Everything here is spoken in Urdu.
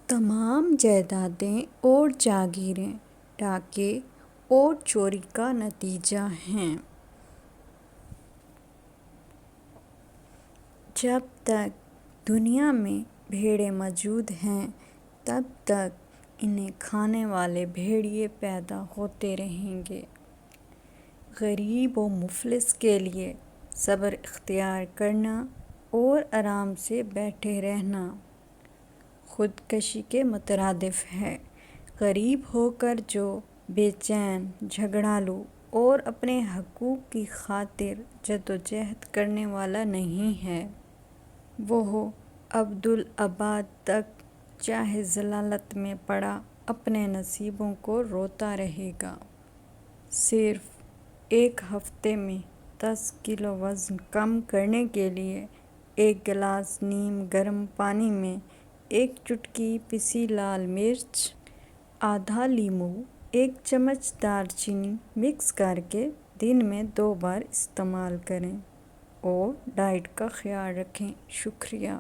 تمام جائیدادیں اور جاگیریں ڈاکے اور چوری کا نتیجہ ہیں۔ جب تک دنیا میں بھیڑیں موجود ہیں تب تک انہیں کھانے والے بھیڑیے پیدا ہوتے رہیں گے۔ غریب و مفلس کے لیے صبر اختیار کرنا اور آرام سے بیٹھے رہنا خودکشی کے مترادف ہے۔ غریب ہو کر جو بے چین، جھگڑالو اور اپنے حقوق کی خاطر جدوجہد کرنے والا نہیں ہے، وہ ابدالآباد تک چاہے ذلت میں پڑا اپنے نصیبوں کو روتا رہے گا۔ صرف ایک ہفتے میں 10 کلو وزن کم کرنے کے لیے 1 گلاس نیم گرم پانی میں 1 چٹکی پسی لال مرچ، آدھا لیموں، 1 چمچ دار چینی مکس کرکے دن میں 2 بار استعمال کریں اور ڈائٹ کا خیال رکھیں۔ شکریہ۔